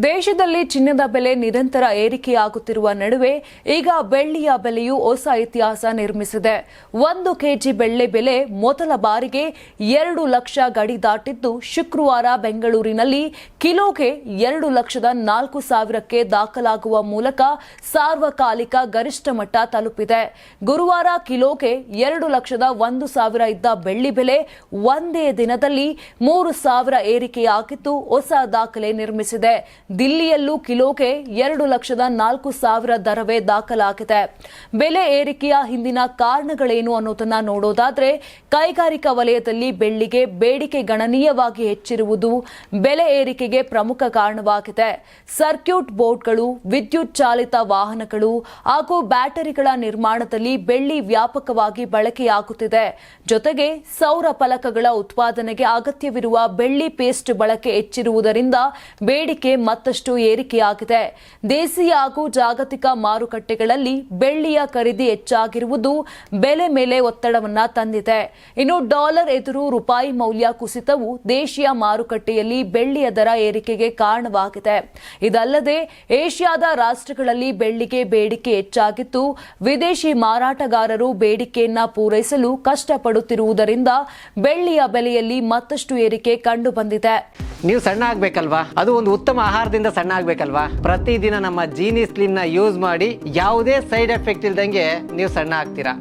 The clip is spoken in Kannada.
ದೇಶದಲ್ಲಿ ಚಿನ್ನದ ಬೆಲೆ ನಿರಂತರ ಏರಿಕೆಯಾಗುತ್ತಿರುವ ನಡುವೆ ಈಗ ಬೆಳ್ಳಿಯ ಬೆಲೆಯು ಹೊಸ ಇತಿಹಾಸ ನಿರ್ಮಿಸಿದೆ. 1 ಕೆಜಿ ಬೆಳ್ಳಿ ಬೆಲೆ ಮೊದಲ ಬಾರಿಗೆ 2 ಲಕ್ಷ ಗಡಿ ದಾಟಿದ್ದು, ಶುಕ್ರವಾರ ಬೆಂಗಳೂರಿನಲ್ಲಿ ಕಿಲೋಗೆ 2,04,000ಕ್ಕೆ ದಾಖಲಾಗುವ ಮೂಲಕ ಸಾರ್ವಕಾಲಿಕ ಗರಿಷ್ಠ ಮಟ್ಟ ತಲುಪಿದೆ. ಗುರುವಾರ ಕಿಲೋಗೆ 2,01,000 ಇದ್ದ ಬೆಳ್ಳಿ ಬೆಲೆ ಒಂದೇ ದಿನದಲ್ಲಿ 3,000 ಏರಿಕೆಯಾಗಿದ್ದು ಹೊಸ ದಾಖಲೆ ನಿರ್ಮಿಸಿದೆ. ದಿಲ್ಲಿಯಲ್ಲೂ ಕಿಲೋಗೆ 2,04,000 ದರವೇ ದಾಖಲಾಗಿದೆ. ಬೆಲೆ ಏರಿಕೆಯ ಹಿಂದಿನ ಕಾರಣಗಳೇನು ಅನ್ನೋದನ್ನ ನೋಡೋದಾದ್ರೆ, ಕೈಗಾರಿಕಾ ವಲಯದಲ್ಲಿ ಬೆಳ್ಳಿಗೆ ಬೇಡಿಕೆ ಗಣನೀಯವಾಗಿ ಹೆಚ್ಚಿರುವುದು ಬೆಲೆ ಏರಿಕೆಗೆ ಪ್ರಮುಖ ಕಾರಣವಾಗಿದೆ. ಸರ್ಕ್ಯೂಟ್ ಬೋರ್ಡ್ಗಳು, ವಿದ್ಯುತ್ ಚಾಲಿತ ವಾಹನಗಳು ಹಾಗೂ ಬ್ಯಾಟರಿಗಳ ನಿರ್ಮಾಣದಲ್ಲಿ ಬೆಳ್ಳಿ ವ್ಯಾಪಕವಾಗಿ ಬಳಕೆಯಾಗುತ್ತಿದೆ. ಜೊತೆಗೆ ಸೌರ ಫಲಕಗಳ ಉತ್ಪಾದನೆಗೆ ಅಗತ್ಯವಿರುವ ಬೆಳ್ಳಿ ಪೇಸ್ಟ್ ಬಳಕೆ ಹೆಚ್ಚಿರುವುದರಿಂದ ಬೇಡಿಕೆ ಮತ್ತಷ್ಟು ಏರಿಕೆಯಾಗಿದೆ. ದೇಶೀಯ ಹಾಗೂ ಜಾಗತಿಕ ಮಾರುಕಟ್ಟೆಗಳಲ್ಲಿ ಬೆಳ್ಳಿಯ ಖರೀದಿ ಹೆಚ್ಚಾಗಿರುವುದು ಬೆಲೆ ಮೇಲೆ ಒತ್ತಡವನ್ನ ತಂದಿದೆ. ಇನ್ನು ಡಾಲರ್ ಎದುರು ರೂಪಾಯಿ ಮೌಲ್ಯ ಕುಸಿತವು ದೇಶೀಯ ಮಾರುಕಟ್ಟೆಯಲ್ಲಿ ಬೆಳ್ಳಿಯ ದರ ಏರಿಕೆಗೆ ಕಾರಣವಾಗಿದೆ. ಇದಲ್ಲದೆ ಏಷ್ಯಾದ ರಾಷ್ಟ್ರಗಳಲ್ಲಿ ಬೆಳ್ಳಿಗೆ ಬೇಡಿಕೆ ಹೆಚ್ಚಾಗಿದ್ದು, ವಿದೇಶಿ ಮಾರಾಟಗಾರರು ಬೇಡಿಕೆಯನ್ನ ಪೂರೈಸಲು ಕಷ್ಟಪಡುತ್ತಿರುವುದರಿಂದ ಬೆಳ್ಳಿಯ ಬೆಲೆಯಲ್ಲಿ ಮತ್ತಷ್ಟು ಏರಿಕೆ ಕಂಡು ಬಂದಿದೆ. ನೀವು ಸಣ್ಣ ಆಗ್ಬೇಕಲ್ವಾ? ಅದು ಒಂದು ಉತ್ತಮ ಆಹಾರದಿಂದ ಸಣ್ಣ ಆಗ್ಬೇಕಲ್ವಾ? ಪ್ರತಿದಿನ ನಮ್ಮ ಜೀನಿ ಸ್ಲಿಮ್ ನ ಯೂಸ್ ಮಾಡಿ ಯಾವುದೇ ಸೈಡ್ ಎಫೆಕ್ಟ್ ಇಲ್ದಂಗೆ ನೀವು ಸಣ್ಣ ಆಗ್ತೀರಾ.